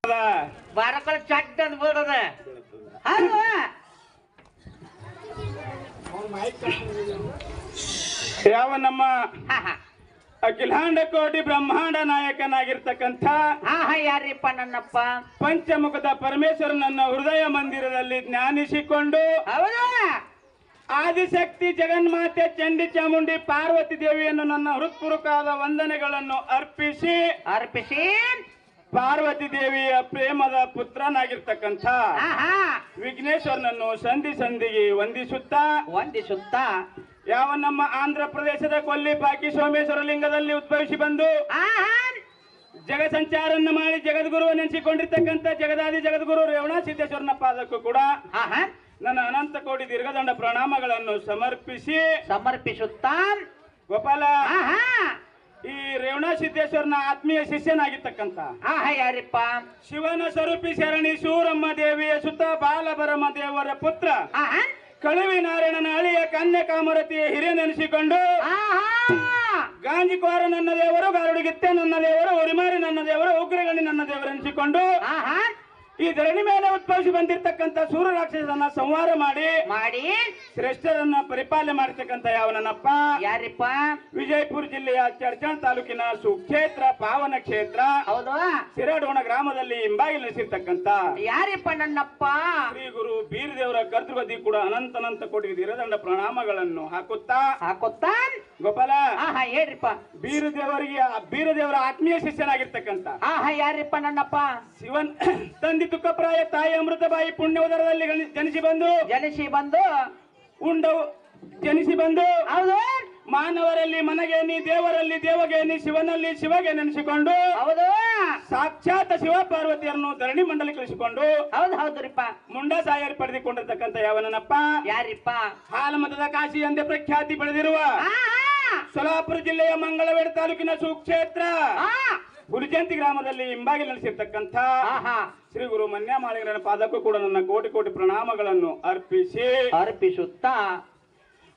ಬಾರಕೊಳ ಚಟ್ ಅಂತ ಬಿಡದ ಅಲ್ವಾ ಯಾವ ನಮ್ಮ ಅಖಿಲಾಂಡ ಕೋಟಿ ಬ್ರಹ್ಮಾಂಡ ನಾಯಕನಾಗಿರ್ತಕ್ಕಂಥ ಯಾರಿಪ್ಪ ನನ್ನಪ್ಪ ಪಂಚಮುಖದ ಪರಮೇಶ್ವರ ನನ್ನ ಹೃದಯ ಮಂದಿರದಲ್ಲಿ ಜ್ಞಾನಿಸಿಕೊಂಡು ಹೌದಾ ಆದಿಶಕ್ತಿ ಜಗನ್ಮಾತೆ ಚಂಡಿ ಚಾಮುಂಡಿ ಪಾರ್ವತಿ ದೇವಿಯನ್ನು ನನ್ನ ಹೃತ್ಪೂರ್ವಕವಾದ ವಂದನೆಗಳನ್ನು ಅರ್ಪಿಸಿ ಪಾರ್ವತಿ ದೇವಿಯ ಪ್ರೇಮದ ಪುತ್ರನಾಗಿರ್ತಕ್ಕಂಥ ವಿಘ್ನೇಶ್ವರನನ್ನು ಸಂಧಿ ಸಂಧಿಗೆ ವಂದಿಸುತ್ತಾ ಯಾವ ನಮ್ಮ ಆಂಧ್ರ ಪ್ರದೇಶದ ಕೊಲ್ಲಿ ಪಾಕಿ ಸೋಮೇಶ್ವರ ಲಿಂಗದಲ್ಲಿ ಉದ್ಭವಿಸಿ ಬಂದು ಜಗ ಸಂಚಾರವನ್ನು ಮಾಡಿ ಜಗದ್ಗುರು ನೆನೆಸಿಕೊಂಡಿರ್ತಕ್ಕಂಥ ಜಗದಾದಿ ಜಗದ್ಗುರು ರೇವಣ ಸಿದ್ದೇಶ್ವರನ ಪಾದಕ್ಕೂ ಕೂಡ ನನ್ನ ಅನಂತ ಕೋಟಿ ದೀರ್ಘದಂಡ ಪ್ರಣಾಮಗಳನ್ನು ಸಮರ್ಪಿಸುತ್ತಾ ಗೋಪಾಲ ಈ ರೇವಣ ಸಿದ್ದೇಶ್ವರನ ಆತ್ಮೀಯ ಶಿಷ್ಯನಾಗಿರ್ತಕ್ಕಂಥ ಯಾರಿಪ್ಪ ಶಿವನ ಸ್ವರೂಪಿ ಶರಣಿ ಶೂರಮ್ಮ ದೇವಿಯ ಸುತ್ತ ಬಾಲಭರಮ ದೇವರ ಪುತ್ರ ಕಳುವಿ ನಾರಾಯಣನ ಅಳಿಯ ಕನ್ಯಾ ಕಾಮರತಿಯ ಹಿರಿಯ ನೆನೆಸಿಕೊಂಡು ಗಾಂಜಿಕೋರ ನನ್ನ ದೇವರು ಗಾರುಡಿಗಿತ್ತೆ ನನ್ನ ದೇವರು ಉರಿಮಾರಿ ನನ್ನ ದೇವರು ಉಗ್ರಗಣಿ ನನ್ನ ದೇವರು ಎನಿಸಿಕೊಂಡು ಈ ಧರಣಿ ಮೇಲೆ ಉದ್ಭವಿಸಿ ಬಂದಿರತಕ್ಕಂಥ ಸೂರ್ಯ ರಾಕ್ಷಸನ ಸಂಹಾರ ಮಾಡಿ ಶ್ರೇಷ್ಠರನ್ನ ಪರಿಪಾಲನೆ ಮಾಡಿರ್ತಕ್ಕಂಥ ಯಾವ ನನ್ನಪ್ಪ ಯಾರಿಪ್ಪ ವಿಜಯಪುರ ಜಿಲ್ಲೆಯ ಚರ್ಚಣ್ ತಾಲೂಕಿನ ಸುಕ್ಷೇತ್ರ ಪಾವನ ಕ್ಷೇತ್ರ ಹೌದು ಸಿರಡೋಣ ಗ್ರಾಮದಲ್ಲಿ ಹಿಂಬಾಗಿ ನೆಲೆಸಿರ್ತಕ್ಕಂಥ ಯಾರಿಪ್ಪ ನನ್ನಪ್ಪ ಶ್ರೀ ಗುರು ಬೀರದೇವರ ಕರ್ತೃಪದಿ ಕೂಡ ಅನಂತ ಕೋಟಿ ದೀರ್ಘದಂಡ ಪ್ರಣಾಮಗಳನ್ನು ಹಾಕುತ್ತಾ ಗೋಪಾಲ ಹೇಳ್ರಿಪ್ಪ ಬೀರದೇವರ ಆತ್ಮೀಯ ಶಿಷ್ಯನಾಗಿರ್ತಕ್ಕಂಥ ಯಾರಿಪ್ಪ ನನ್ನಪ್ಪ ಶಿವನ್ ತಂದೆ ತುಕ್ಕಪ್ರಾಯ ತಾಯಿ ಅಮೃತಬಾಯಿ ಪುಣ್ಯ ಉದರದಲ್ಲಿ ಜನಿಸಿ ಬಂದು ಹೌದು ಮಾನವರಲ್ಲಿ ಮನಗೇನಿ ದೇವರಲ್ಲಿ ದೇವಗೇನಿ ಶಿವನಲ್ಲಿ ಶಿವಗೆ ನೆನೆಸಿಕೊಂಡು ಹೌದು ಸಾಕ್ಷಾತ್ ಶಿವ ಪಾರ್ವತಿಯರನ್ನು ಧರಣಿ ಮಂಡಲಿ ಕಳಿಸಿಕೊಂಡು ಹೌದ್ರಿಪ್ಪ ಮುಂಡ ಸಾಯರ್ ಪಡೆದುಕೊಂಡಿರ್ತಕ್ಕಂಥ ಯಾವನಪ್ಪ ಯಾರಿಪ್ಪ ಹಾಲಮತದ ಕಾಶಿ ಎಂದೇ ಪ್ರಖ್ಯಾತಿ ಪಡೆದಿರುವ ಸೊಲಾಪುರ ಜಿಲ್ಲೆಯ ಮಂಗಳವೇಡ ತಾಲೂಕಿನ ಸುಕ್ಷೇತ್ರ ಹುಲಿಜಂತಿ ಗ್ರಾಮದಲ್ಲಿ ಹಿಂಬಾಗಿ ನೆಲೆಸಿರ್ತಕ್ಕಂಥ ಶ್ರೀ ಗುರು ಮನ್ಯ ಮಾಳಿಗರ ಪಾದಕ್ಕೂ ಕೂಡ ನನ್ನ ಕೋಟಿ ಪ್ರಣಾಮಗಳನ್ನು ಅರ್ಪಿಸುತ್ತಾ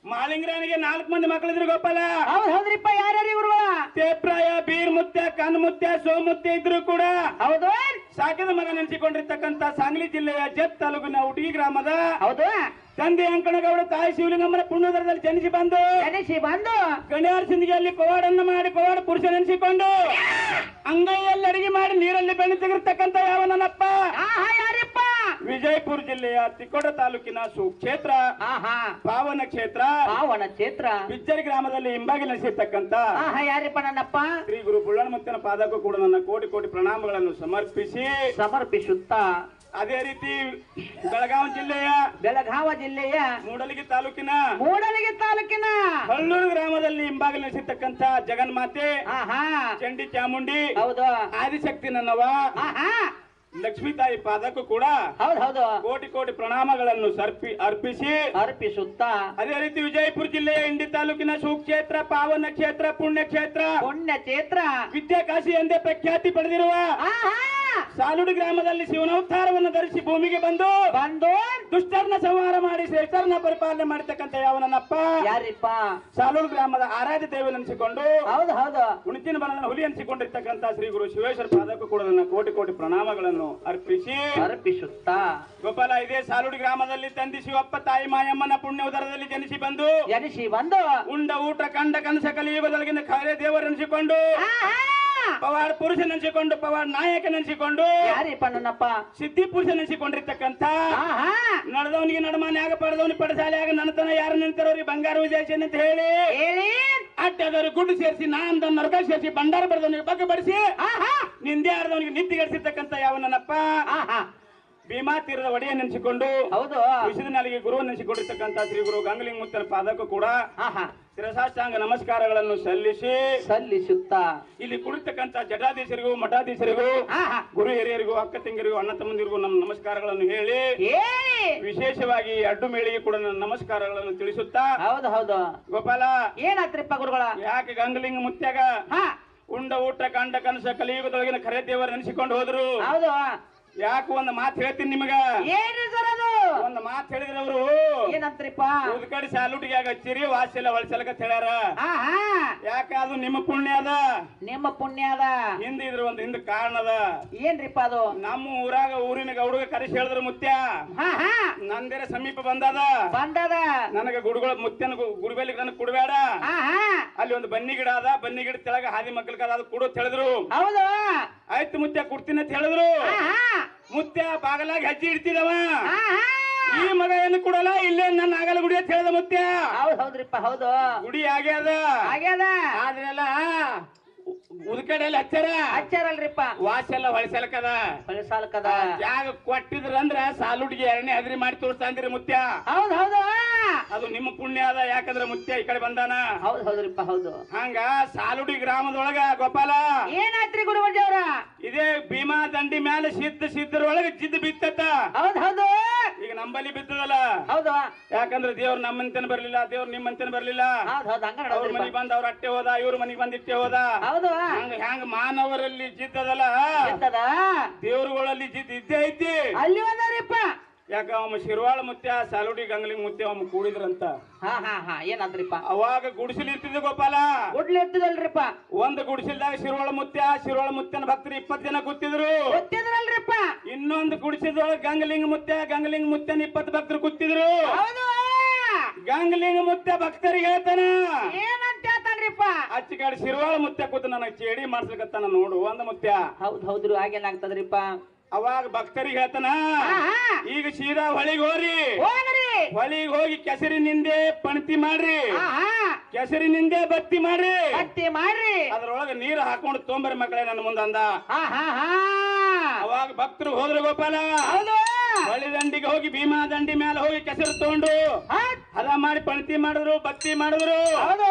ಮಾಳಿಂಗರಾಯನಿಗೆ 4 ಮಂದಿ ಮಕ್ಕಳಿದ್ರು ಗೋಪಾಲ ಹೌದ್ರಿಪ್ಪ ಯಾರ್ಯಾರು ಇವರು ತೇಪ್ರಾಯ ಬೀರ್ ಮುತ್ಯ ಕನ್ಮುತ್ಯ ಸೋಮುತ್ಯ ಇದ್ರು ಕೂಡ ಹೌದು ಸಾಕಿದ ಮಗ ನೆನೆಸಿಕೊಂಡಿರ್ತಕ್ಕಂಥ ಸಾಂಗ್ಲಿ ಜಿಲ್ಲೆಯ ಜತ್ ತಾಲೂಕಿನ ಉಟಿ ಗ್ರಾಮದ ಹೌದು ತಂದೆ ಅಂಕಣಗೌಡ ತಾಯಿ ಶಿವಲಿಂಗಮ್ಮನ ಪುಣ್ಯದರದಲ್ಲಿ ಜನಿಸಿ ಬಂದು ಗಣ್ಯಾರ ಸಿಂಧಿಗೆಯಲ್ಲಿ ಪವಾಡನ್ನು ಮಾಡಿ ಪವಾಡ ಪುರುಷ ನೆನೆಸಿಕೊಂಡು ಅಂಗೈಯಲ್ಲಿ ಅಡಿಗೆ ಮಾಡಿ ನೀರಲ್ಲಿ ಬೆಣ್ಣೆ ತೆಗಿರ್ತಕ್ಕಂಥ ಯಾವನಪ್ಪ ಯಾರಿಪ್ಪ ವಿಜಯಪುರ ಜಿಲ್ಲೆಯ ತಿಕೋಟ ತಾಲೂಕಿನ ಸುಕ್ಷೇತ್ರ ಪಾವನ ಕ್ಷೇತ್ರ ಬಿಜ್ಜರಿ ಗ್ರಾಮದಲ್ಲಿ ಹಿಂಬಾಗಿ ನೆಲೆಸಿರ್ತಕ್ಕಂಥ ಯಾರಿಪ್ಪ ನನ್ನಪ್ಪ ಶ್ರೀ ಗುರು ಬುಳ್ಳಣಮುತ್ತನ ಪಾದಕ್ಕೂ ಕೂಡ ನನ್ನ ಕೋಟಿ ಪ್ರಣಾಮಗಳನ್ನು ಸಮರ್ಪಿಸುತ್ತಾ ಅದೇ ರೀತಿ ಬೆಳಗಾವಿ ಜಿಲ್ಲೆಯ ಮೂಡಲಗಿ ತಾಲೂಕಿನ ಹಳ್ಳೂರು ಗ್ರಾಮದಲ್ಲಿ ಹಿಂಬಾಗಿ ನೆಲೆಸಿರ್ತಕ್ಕಂಥ ಜಗನ್ಮಾತೆ ಚಂಡಿ ಚಾಮುಂಡಿ ಹೌದು ಆದಿಶಕ್ತಿ ನನ್ನವ ಲಕ್ಷ್ಮೀ ತಾಯಿ ಪಾದಕ್ಕೂ ಕೂಡ ಕೋಟಿ ಪ್ರಣಾಮಗಳನ್ನು ಅರ್ಪಿಸುತ್ತಾ ಅದೇ ರೀತಿ ವಿಜಯಪುರ ಜಿಲ್ಲೆಯ ಇಂಡಿ ತಾಲೂಕಿನ ಸುಕ್ಷೇತ್ರ ಪಾವನ ಕ್ಷೇತ್ರ ಪುಣ್ಯಕ್ಷೇತ್ರ ವಿದ್ಯಾಕಾಶಿ ಎಂದೇ ಪ್ರಖ್ಯಾತಿ ಪಡೆದಿರುವ ಸಾಲುಡಿ ಗ್ರಾಮದಲ್ಲಿ ಶಿವನವತಾರವನ್ನು ಧರಿಸಿ ಭೂಮಿಗೆ ಬಂದು ದುಷ್ಟರನ್ನ ಸಂಹಾರ ಮಾಡಿ ಶ್ರೇಷ್ಠರನ್ನ ಪರಿಪಾಲನೆ ಮಾಡತಕ್ಕಂಥ ಯಾವನಪ್ಪ ಯಾರಿಪ್ಪ ಸಾಲೂರು ಗ್ರಾಮದ ಆರಾಧ್ಯ ದೇವ ನೆನೆಸಿಕೊಂಡು ಉಣಿತಿನ ಬಲನ ಹುಲಿ ಎನಿಸಿಕೊಂಡಿರ್ತಕ್ಕಂಥ ಶ್ರೀ ಗುರು ಶಿವೇಶ್ವರ ಪಾದಕ್ಕೂ ಕೂಡ ನನ್ನ ಕೋಟಿ ಪ್ರಣಾಮಗಳನ್ನು ಅರ್ಪಿಸುತ್ತಾ ಗೋಪಾಲ ಇದೇ ಸಾಲುಡಿ ಗ್ರಾಮದಲ್ಲಿ ತಂದೆ ಶಿವಪ್ಪ ತಾಯಿ ಮಾಯಮ್ಮನ ಪುಣ್ಯ ಉದರದಲ್ಲಿ ಜನಿಸಿ ಬಂದು ಉಂಡ ಊಟ ಕಂಡ ಕನಸ ಕಲಿಯುಗದೊಳಗಿನ ಕಾರ್ಯ ದೇವರೆನಿಸಿಕೊಂಡು ಪವಾಡ ಪುರುಷ ನೆನೆಸಿಕೊಂಡು ಪವಾಡ ನಾಯಕ ನೆನೆಸಿಕೊಂಡು ಯಾರಿಪ್ಪ ನನ್ನಪ್ಪ ಸಿದ್ಧಿ ಪುರುಷ ನೆನೆಸಿಕೊಂಡಿರ್ತಕ್ಕಂಥ ನಡೆದವನಿಗೆ ನಡಮಾನ್ಯಾಗ ಪಡೆದವನಿಗೆ ಪಡಸಾಲೆಯಾಗ ನನ್ನತನ ಯಾರು ನೆನೆತಾರವ್ರಿಗೆ ಬಂಗಾರ ವಿಜಯಸೇನೆ ಅಂತ ಹೇಳಿ ಅಡ್ಡದವ್ರು ಗುಡ್ಡು ಸೇರಿಸಿ ನಾಂದ ನರಕ ಸೇರಿಸಿ ಬಂಡಾರ ಬರೆದವನಿಗೆ ಬಗ್ಗೆ ಬಡಿಸಿ ನಿಂದೆ ಆಡದವನಿಗೆ ನಿದ್ದಿಗೆಡಿಸಿರ್ತಕ್ಕಂಥ ಯಾವನಪ್ಪ ಭೀಮಾ ತೀರದ ಒಡೆಯ ನೆನೆಸಿಕೊಂಡು ವಿಷದ ನಾಲಿಗೆ ಗುರು ನೆನೆಸಿಕೊಂಡಿರ್ತಕ್ಕಂಥ ಶ್ರೀ ಗುರು ಗಂಗಲಿಂಗ ಮುತ್ತನ ಪಾದಕ್ಕೂ ಕೂಡ ಶಿರಸಾಷ್ಟಾಂಗ ನಮಸ್ಕಾರಗಳನ್ನು ಸಲ್ಲಿಸುತ್ತಾ ಇಲ್ಲಿ ಕುಳಿತಕ್ಕಂಥ ಜಟಾಧೀಶರಿಗೂ ಮಠಾಧೀಶರಿಗೂ ಗುರು ಹಿರಿಯರಿಗೂ ಅಕ್ಕ ತಂಗಿರಿಗೂ ಅಣ್ಣ ತಮ್ಮಂದಿರಿಗೂ ನಮ್ಮ ನಮಸ್ಕಾರಗಳನ್ನು ಹೇಳಿ ವಿಶೇಷವಾಗಿ ಅಡ್ಡು ಮೇಳಿಗೆ ಕೂಡ ನನ್ನ ನಮಸ್ಕಾರಗಳನ್ನು ತಿಳಿಸುತ್ತಾ ಗೋಪಾಲ ಏನಾತ್ರಿಪ್ಪ ಗುರುಗಳ ಯಾಕೆ ಗಂಗಲಿಂಗ ಮುತ್ಯಾಗ ಉಂಡ ಊಟ ಕಂಡ ಕನಸ ಕಲಿಯುಗದೊಳಗಿನ ಖರೆ ದೇವರು ನೆನೆಸಿಕೊಂಡು ಹೋದ್ರು ಯಾಕೆ ಒಂದು ಮಾತು ಹೇಳ್ತೀನಿ ನಿಮಗ ಏನು ಸರ್ ಅದು ಒಂದ್ ಮಾತು ಹೇಳಿದ್ರ ಅವರು ಏನಂತ್ರಿಪ್ಪ ಉದ್ಕಡಿ ಸಾಲುಟಿಗೆ ಹಚ್ಚಿರಿ ವಾಸೆಲ್ಲ ಹೊಳ್ಸಲಕ ಹೇಳ್ಯಾರ ಆಹಾ ಯಾಕ ಅದು ನಿಮ್ಮ ಪುಣ್ಯ ಅದ ನಿಮ್ಮ ಪುಣ್ಯ ಅದ ಹಿಂದ ಇದ್ರ ಒಂದ್ ಹಿಂದ ಕಾರಣ ಅದ ಏನ್ರಿಪ್ಪ ಅದು ನಮ್ಮ ಊರಿನ ಗೌಡಗ ಕರೆಸಿ ಹೇಳಿದ್ರ ಮುತ್ಯ ಹಾ ಹಾ ನಂದೇರ ಸಮೀಪ ಬಂದದ ನನಗ ಗುಡುಗಳ ಮುತ್ಯನ ಗುಡಿಬೇಲಿ ನನಗ್ ಕುಡಬೇಡ ಅಲ್ಲಿ ಒಂದು ಬನ್ನಿ ಗಿಡ ಅದ ಬನ್ನಿ ಗಿಡ ತೆಳಗ ಹಾದಿ ಮಕ್ಕಳಿಗೆ ಅದು ಕೊಡು ಅಂತ ಹೇಳಿದ್ರು ಹೌದು ಆಯ್ತು ಮುತ್ಯ ಕೊಡ್ತೀನಿ ಅಂತ ಹೇಳಿದ್ರು ಮುತ್ಯ ಬಾಗಲಾಗಿ ಹೆಜ್ಜೆ ಇಡ್ತಿದವ ಈ ಮಗ ಏನು ಕೊಡಲ್ಲ ಇಲ್ಲೇ ನನ್ನ ಆಗಲ ಗುಡಿ ಅಂತ ಹೇಳ್ದ ಮುತ್ಯ ಹೌದ್ರಿಪ್ಪ ಹೌದು ಗುಡಿ ಆಗ್ಯಾದ ಆದ್ರೆಲ್ಲ ಉದ್ಕಡೆಯಲ್ಲಿ ಹಚ್ಚಾರಲ್ರಿಪ್ಪ ವಾಸೆಲ್ಲ ಹೊಳಸಲಕದ ಹೊಳಸಾಲಕದ ಜಾಗ ಕೊಟ್ಟಿದ್ರಂದ್ರ ಸಾಲುಟಿಗೆ 2ನೇ ಹದ್ರಿ ಮಾಡಿ ತೋರ್ಸ್ತಾಂದ್ರಿ ಮುತ್ಯ ಹೌದು ಅದು ನಿಮ್ಮ ಪುಣ್ಯ ಅದ ಯಾಕಂದ್ರ ಮುತ್ಯ ಈ ಕಡೆ ಬಂದಾನ ಹೌದ್ರಿಪ್ಪ ಹೌದು ಹಂಗ ಸಾಲುಟಿ ಗ್ರಾಮದೊಳಗ ಗೋಪಾಲ ಏನಾಯ್ತ್ರಿ ಗುರುವರ್ಜವ್ರ ಇದೇ ಭೀಮಾ ದಂಡಿ ಮ್ಯಾಲ ಸಿದ್ಧರೊಳಗ ಜಿದ್ದು ಬಿತ್ತತ್ತ ಹೌದು ಈಗ ನಂಬಲ್ಲಿ ಬಿತ್ತದಲ್ಲ ಹೌದು ಯಾಕಂದ್ರ ದೇವ್ರ ನಮ್ಮಂತನ ಬರ್ಲಿಲ್ಲ ದೇವ್ರ ನಿಮ್ಮಂತನ ಬರ್ಲಿಲ್ಲ ಅವ್ರ ಮನಿಗ್ ಬಂದ ಅವ್ರ ಅಟ್ಟೆ ಹೋದ ಇವ್ರ ಮನಿಗ್ ಬಂದ್ ಇಟ್ಟೆ ಹೋದ ಹೌದು ಹ್ಯಾಂಗ ಮಾನವರಲ್ಲಿ ಜಿದ್ದದಲ್ಲ ದೇವ್ರುಗಳಲ್ಲಿ ಜಿದ್ದು ಇದ್ದೇ ಐತಿ ಅಲ್ಲಿ ಒಂದರಿಪ್ಪ ಯಾಕ ಅವ ಶಿರ್ವಾಳ ಮುತ್ಯ ಸಾಲುಟಿ ಗಂಗ್ಲಿ ಮುತ್ಯ ಅವ ಕೂಡಿದ್ರಂತ ಏನಂದ್ರಿಪ್ಪ ಅವಾಗ ಗುಡಿಸಲ್ ಇರ್ತಿದ್ದೆ ಗೋಪಾಲ ಗುಡ್ಲಿ ಇರ್ತದಲ್ರಿಪ್ಪ ಒಂದ್ ಗುಡಿಸಲ್ದಾಗ ಶಿರ್ವಾಳ ಮುತ್ಯನ ಭಕ್ತರು 20 ಜನ ಕೂತಿದ್ರು ಗೊತ್ತಿದ್ರಲ್ರಿಪ್ಪ ಇನ್ನೊಂದು ಗುಡಿಸಲ್ದೊಳಗ ಗಂಗಲಿಂಗ ಮುತ್ಯನ 20 ಭಕ್ತರು ಕೂತಿದ್ರು ಗಂಗಲಿಂಗ ಮುತ್ಯ ಭಕ್ತರಿಗೆ ಹೇಳ್ತಾನ ಏನಂತ ಹೇಳ್ತಾನ್ರಿಪ್ಪ ಅಚ್ಚಿ ಕಡೆ ಶಿರ್ವಾಳ ಮುತ್ಯ ಕೂತ ನನಗ್ ಚೇಡಿ ಮಾಡ್ಸ್ಲಿಕತ್ತಾನ ನೋಡು ಒಂದ್ ಮುತ್ಯ ಹೌದ್ರಿ ಹಾಗೇನಾಗ್ತದ್ರಿಪ್ಪ ಅವಾಗ ಭಕ್ತರಿಗೆ ಹೇಳ್ತಾನ ಈಗ ಸೀದಾ ಹೊಳಿಗೆ ಹೊಳಿಗೆ ಹೋಗಿ ಕೆಸರಿನಿಂದೆ ಪಣತಿ ಮಾಡ್ರಿ ಕೆಸರಿನಿಂದೆ ಬತ್ತಿ ಮಾಡ್ರಿ ಅದ್ರೊಳಗ ನೀರು ಹಾಕೊಂಡು ತೊಂಬರಿ ಮಕ್ಕಳೇ ನನ್ನ ಮುಂದಂದ ಅವಾಗ ಭಕ್ತರು ಹೋದ್ರು ಗೋಪಾಲ ಹೊಳಿ ದಂಡಿಗೆ ಹೋಗಿ ಭೀಮಾ ದಂಡಿ ಮೇಲೆ ಹೋಗಿ ಕೆಸರು ತಗೊಂಡು ಹದ ಮಾಡಿ ಪಣತಿ ಮಾಡಿದ್ರು ಬತ್ತಿ ಮಾಡಿದ್ರು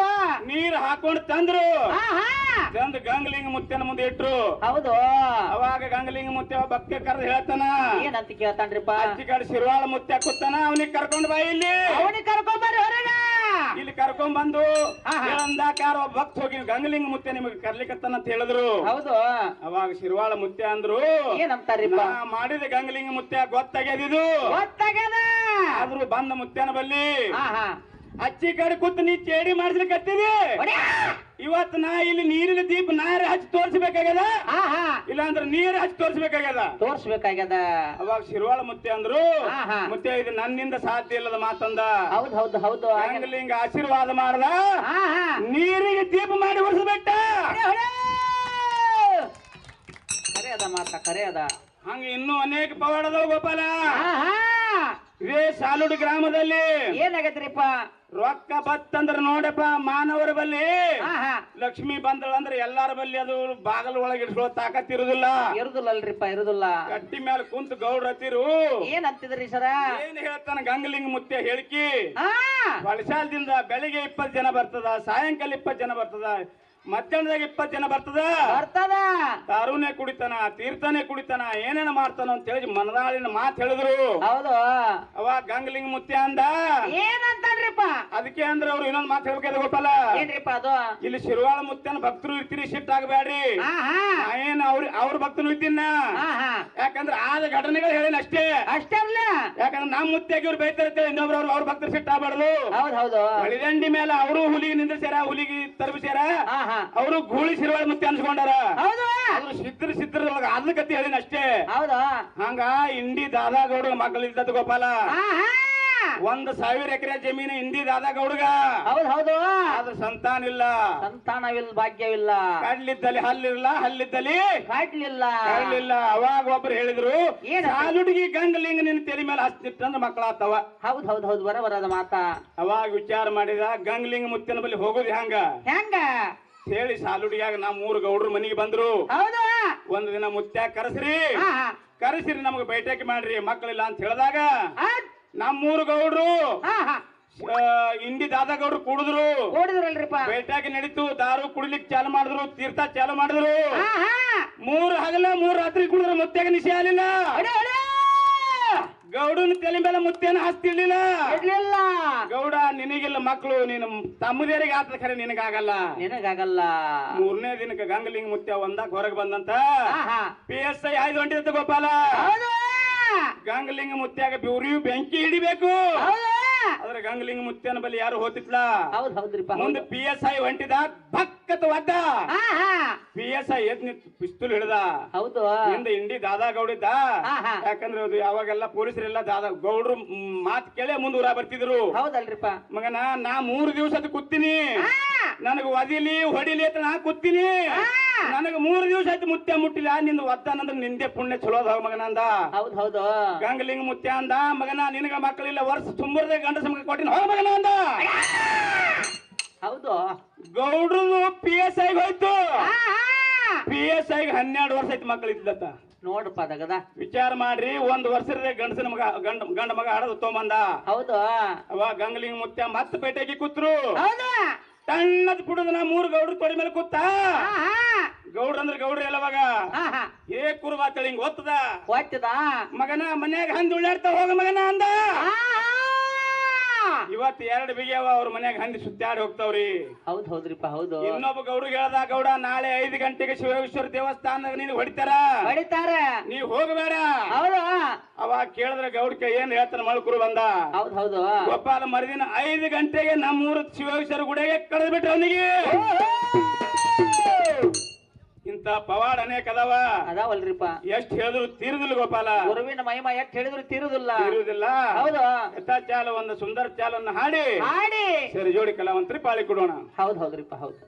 ನೀರು ಹಾಕೊಂಡು ತಂದ್ರು ತಂದು ಗಂಗಲಿಂಗ ಮುತ್ಯನ ಮುಂದೆ ಇಟ್ರು ಅವಾಗ ಗಂಗಲಿಂಗ ಮುತ್ಯ ಭಕ್ತ ಕರೆದು ಹೇಳ್ತಾನ ಏನಂತ ಕೇಳ್ತಾನ್ರಿಪ್ಪ ಅಜ್ಜಿ ಕಡೆ ಶಿರ್ವಾಳ ಮುತ್ಯ ಕೂತಾನ ಅವನಿಗೆ ಕರ್ಕೊಂಡ್ ಬಾ ಅವನಿಗೆ ಕರ್ಕೊಂಬರ್ರಿ ಹೊರಗ ಇಲ್ಲಿ ಕರ್ಕೊಂಡ್ ಬಂದು ಹೇಳಂದಾಕಾರ ಭಕ್ತ ಹೋಗಿ ಗಂಗಲಿಂಗ ಮುತ್ಯ ನಿಮಗೆ ಕರ್ಲಿಕತ್ತಾನ ಅಂತ ಹೇಳಿದ್ರು ಅವಾಗ ಶಿರ್ವಾಳ ಮುತ್ಯ ಅಂದ್ರು ಏನಂತಾರಿಪ್ಪ ಮಾಡಿದ ಗಂಗಲಿಂಗ ಮುತ್ಯ ಗೊತ್ತಾಗ್ಯದಿದು ಆದ್ರೂ ಬಂದ ಮುತ್ಯನ ಬಲ್ಲಿ ಅಚ್ಚಿ ಕಡೆ ಕೂತ್ ನೀ ಚೇಡಿ ಮಾಡಿಸ್ಲಿಕ್ಕತ್ತಿದಿ ಇವತ್ತು ನಾ ಇಲ್ಲಿ ನೀರಿನ ದೀಪ ನಾರೇ ಹಚ್ಚಿ ತೋರಿಸಬೇಕಾಗ್ಯದ ಇಲ್ಲಾಂದ್ರೆ ನೀರು ಹಚ್ಚಿ ತೋರಿಸಬೇಕಾಗ್ಯದ ಅವಾಗ ಶಿರ್ವಾಳ ಮುತ್ಯ ಅಂದ್ರು ಮುತ್ಯ ಇದು ನನ್ನಿಂದ ಸಾಧ್ಯ ಇಲ್ಲದ ಮಾತಂದ ಹೌದು ಗಂಗಲಿಂಗ ಆಶೀರ್ವಾದ ಮಾಡ್ದ ನೀರಿಗೆ ದೀಪ ಮಾಡಿ ಉಳಿಸ್ಬೇಕ ಕರೆ ಅದ ಹಂಗ ಇನ್ನೂ ಅನೇಕ ಪವಾಡದವ ಗೋಪಾಲ ಇದೇ ಸಾಲುಡಿ ಗ್ರಾಮದಲ್ಲಿ ಏನಾಗತ್ರಿಪ್ಪ ರೊಕ್ಕ ಬತ್ತಂದ್ರ ನೋಡಪ್ಪ ಮಾನವರ ಬಲ್ಲಿ ಲಕ್ಷ್ಮಿ ಬಂದಳಂದ್ರ ಎಲ್ಲಾರ ಬಲ್ಲಿ ಅದು ಬಾಗಲ ಒಳಗೆ ಇಡ್ಸ್ಕೊಳ್ಳೋ ತಾಕತ್ ಇರುದಿಲ್ಲ ಗಟ್ಟಿ ಮೇಲೆ ಕುಂತು ಗೌಡ್ರತಿರು ಏನಂತಿದ್ರಿ ಸರ ಏನ್ ಹೇಳ್ತಾನ ಗಂಗಲಿಂಗ ಮುತ್ಯ ಹೇಳಿಕಿ ಹೊಳಸಾಲದಿಂದ ಬೆಳಿಗ್ಗೆ 20 ಜನ ಬರ್ತದ ಸಾಯಂಕಾಲ 20 ಜನ ಬರ್ತದ ಮಧ್ಯಾಹ್ನದಾಗ 20 ಜನ ಬರ್ತದ ತಾರುನೇ ಕುಡಿತಾನ ತೀರ್ಥನೇ ಕುಡಿತಾನ ಏನೇನ ಮಾಡ್ತಾನ ಅಂತ ಹೇಳಿ ಮನದಾಳಿನ ಮಾತು ಹೇಳಿದ್ರು ಅವಾಗ ಗಂಗಲಿಂಗ ಮುತ್ಯ ಅಂದ ಏನಂತಾನ್ರಿಪ್ಪ ಅದಕ್ಕೆ ಅಂದ್ರೆ ಅವ್ರು ಇನ್ನೊಂದು ಮಾತು ಹೇಳ್ಬೇಕಾದ ಗೋಪಾಲ ಏನ್ರಿಪ್ಪ ಅದು ಇಲ್ಲಿ ಶಿರ್ವಾಳ ಮುತ್ಯನ ಭಕ್ತರು ಇರ್ತೀರಿ ಸಿಟ್ಟಾಗಬೇಡ್ರಿ ಏನ್ ಅವ್ರ ಭಕ್ತನು ಇದ್ದೀನ ಯಾಕಂದ್ರೆ ಆದ ಘಟನೆಗಳು ಹೇಳಿನ ಅಷ್ಟೇ ಅಲ್ಲ ಯಾಕಂದ್ರೆ ನಮ್ ಮುತ್ಯಾಗಿ ಇವ್ರು ಬೈತಾರ ಇನ್ನೊಬ್ರು ಅವ್ರ ಭಕ್ತರು ಸಿಟ್ಟಾಗಬಾರ್ದು ಹೊಳಿದಂಡಿ ಮೇಲೆ ಅವರು ಹುಲಿಗೆ ನಿಂದ್ರಸ್ಯಾರ ಹುಲಿಗೆ ತರಬಿಸ್ಯಾರ ಅವರು ಗೂಳಿ ಶಿರ್ವಾಳ ಮುತ್ಯ ಅನ್ಸ್ಕೊಂಡಾರ ಸಿದ್ರೊಳಗ ಅದ್ರ ಕತ್ತಿ ಹೇಳಿನ ಅಷ್ಟೇ ಹಂಗ ಇಂಡಿ ದಾದಾಗೌಡ ಮಕ್ಕಳು ಇದ್ದದ ಗೋಪಾಲ 1,000 ಎಕರೆ ಜಮೀನು ಇಂಡಿ ದಾದಾಗೌಡಗ ಅದ್ರ ಸಂತಾನಿಲ್ಲ ಭಾಗ್ಯವಿಲ್ಲ ಕಡ್ಲಿದ್ದಲ್ಲಿ ಹಲ್ಲಿಲ್ಲ ಹಲ್ಲಿದ್ದಲ್ಲಿ ಕಾಡ್ಲಿಲ್ಲ ಅವಾಗ ಒಬ್ರು ಹೇಳಿದ್ರು ಸಾಲುಡಿಗೆ ಗಂಗಲಿಂಗ ನಿನ್ನ ತಲೆ ಮೇಲೆ ಹಚ್ಚಿಟ್ಟಂದ್ರ ಮಕ್ಕಳಾತವ ಹೌದು ಬರಬರದ ಮಾತಾ ಅವಾಗ ವಿಚಾರ ಮಾಡಿದ ಗಂಗಲಿಂಗ ಮುತ್ಯನ ಬಳಿ ಹೋಗುದು ಹೆಂಗ ಹೇಳಿ ಸಾಲುಡಿಯಾಗ ನಾ 3 ಗೌಡ್ರ ಮನಿಗೆ ಬಂದ್ರು ಒಂದ್ ದಿನ ಮುತ್ಯ ಕರೆಸ್ರಿ ನಮಗ ಬೈಠಕ್ ಮಾಡ್ರಿ ಮಕ್ಕಳಿಲ್ಲ ಅಂತ ಹೇಳಿದಾಗ ನಮ್ 3 ಗೌಡ್ರು ಇಂಡಿ ದಾದಾಗೌಡ್ರು ಕುಡಿದ್ರಲ್ರಿಪ್ಪ ಬೇಟಾಗಿ ನಡೀತು ದಾರು ಕುಡಿಲಿಕ್ಕೆ ಚಾಲು ಮಾಡಿದ್ರು ತೀರ್ಥ ಚಾಲು ಮಾಡಿದ್ರು 3 ಹಗಲ 3 ರಾತ್ರಿ ಕುಡಿದ್ರು ಮುತ್ಯಾಗ ನಿಶೆ ಆಗಲಿಲ್ಲ ಗೌಡನ ತಲೆ ಮೇಲೆ ಮುತ್ಯನ ಹಸ್ತಿರ್ಲಿಲ್ಲ ಗೌಡ ನಿನಗಿಲ್ಲ ಮಕ್ಕಳು ನೀನು ತಮ್ಮದೇರಿಗೆ ಆತ ಖರೆ ನಿನಗಾಗಲ್ಲ 3ನೇ ದಿನಕ್ಕೆ ಗಂಗಲಿಂಗ ಮುತ್ಯ ಒಂದಾಗ ಹೊರಗೆ ಬಂದಂತ PSI 5 ಹೊಂಟಿದ್ದ ಗೋಪಾಲ ಗಂಗಲಿಂಗ ಮುತ್ಯಾಗ ಬಿವ್ರಿಯು ಬೆಂಕಿ ಹಿಡಿಬೇಕು ಹೌದು ಆದ್ರೆ ಗಂಗಲಿಂಗ ಮುತ್ಯನ ಬಳಿ ಯಾರು ಹೋತಿತ್ಲ ಹೌದ್ ಹೌದ್ರಿಪ್ಪ ಮುಂದೆ PSI ಹೊಂಟಿದ ಭಕ್ಕತ್ ಒದ್ದ PSI ಎದ್ ನಿಂತು ಪಿಸ್ತೂಲ್ ಹಿಡ್ದ ಹೌದು ಹಿಂದೆ ಇಂಡಿ ದಾದಾ ಗೌಡಿದ್ದ ಯಾಕಂದ್ರೆ ಅದು ಯಾವಾಗೆಲ್ಲ ಪೊಲೀಸರೆಲ್ಲ ದಾದಾ ಗೌಡ್ರು ಮಾತ್ ಕೇಳಿ ಮುಂದೂರ ಬರ್ತಿದ್ರು ಹೌದಲ್ರಿಪ್ಪ ಮಗನ ನಾ 3 ದಿವಸ ಅದು ಕೂತೀನಿ ನನಗ ಒದಿಲಿ ಹೊಡಿಲಿ ಅಂತ ನಾ ಕೂತೀನಿ ನನಗ 3 ದಿವಸ ಆಯ್ತು ಮುತ್ಯ ಮುಟ್ಟಿಲ್ಲ ನಿಂದ ಒದ್ದಾನಂದ್ರ ನಿಂದೆ ಪುಣ್ಯ ಚಲೋ ಅದ ಮಗನ ಅಂದ ಹೌದ್ ಹೌದು ಗಂಗಲಿಂಗ ಮುತ್ಯ ಅಂದ ಮಗನ ನಿನಗ ಮಕ್ಕಳಿಲ್ಲ ವರ್ಷ ತುಂಬರ್ದೆ ಗಂಡಸ ಮಗ ಕೊಟ್ಟಿನ ಹೋಗ ಮಗನ ಅಂದ ಹೌದು ಗೌಡ್ರು PSI ಹೋಯ್ತು PSI 12 ವರ್ಷ ಆಯ್ತು ಮಕ್ಕಳು ಇದ್ದತ್ತ ನೋಡ್ರಪ್ಪ ಅದಗದ ವಿಚಾರ ಮಾಡ್ರಿ 1 ವರ್ಷದ ಗಂಡಸನ ಮಗ ಗಂಡ ಮಗ ಹಡದು ತೊಗೊಂಬಂದ ಹೌದು ಅವ ಗಂಗಲಿಂಗ ಮುತ್ಯ ಮತ್ತೆ ಪೇಟೆಗೆ ಕೂತ್ರು ಹೌದು ತಣ್ಣದ್ ಪುಡದನ 3 ಗೌಡ್ರು ತೊಡಿ ಮೇಲೆ ಕೂತ ಗೌಡ್ರ ಅಂದ್ರೆ ಗೌಡ್ರಿ ಎಲ್ಲವಾಗ ಏ ಕುರುಬಾತಳಿ ಹಿಂಗ್ ಒತ್ತದ ಒತ್ತದ ಮಗನ ಮನ್ಯಾಗ ಹಂದಿ ಉಳ್ಳಾಡ್ತಾ ಹೋಗ ಮಗನ ಅಂದ ಇವತ್ 2 ಬಿಗಿಯವ ಅವ್ರ ಮನ್ಯಾಗ ಹಂದಿ ಸುತ್ತಾಡಿ ಹೋಗ್ತಾವ್ರಿ ಹೌದ್ ಹೌದ್ರಿಪ್ಪ ಹೌದು ಇನ್ನೊಬ್ಬ ಗೌಡ್ರಿಗೆ ಹೇಳ್ದ ಗೌಡ ನಾಳೆ 5 ಗಂಟೆಗೆ ಶಿವೇಶ್ವರ ದೇವಸ್ಥಾನದಾಗ ನೀನು ಹೊಡಿತಾರ ಹೊಡಿತಾರೆ ನೀವ್ ಹೋಗಬೇಡ ಹೌದು ಅವಾಗ ಕೇಳಿದ್ರೆ ಗೌಡ್ಕ ಏನ್ ಹೇಳ್ತಾನ ಮಳ್ಕುರು ಬಂದ ಹೌದ್ ಹೌದು ಗೋಪಾಲ ಮರುದಿನ 5 ಗಂಟೆಗೆ ನಮ್ಮೂರ ಶಿವೇಶ್ವರ ಗುಡಿಗೆ ಕಳೆದ್ ಬಿಟ್ರೆ ಅವನಿಗೆ ಇಂತ ಪವಾಡ ಅನೇಕ ಅದಾವ ಅದಾವಲ್ರಿಪ್ಪ ಎಷ್ಟ್ ಹೇಳಿದ್ರು ತೀರುದಿಲ್ಲ ಗೋಪಾಲ ಗುರುವಿನ ಮಹಿಮಾ ಎಷ್ಟ್ ಹೇಳಿದ್ರು ತೀರುದಿಲ್ಲ ತೀರುದಿಲ್ಲ ಹೌದು ಯಥಾ ಚಾಲ ಒಂದು ಸುಂದರ ಚಾಲನ್ನ ಹಾಡಿ ಹಾಡಿ ಸರಿ ಜೋಡಿ ಕಲಾವಂತರಿ ಪಾಳಿ ಕೊಡೋಣ ಹೌದ್ ಹೌದ್ರಿಪ್ಪ ಹೌದು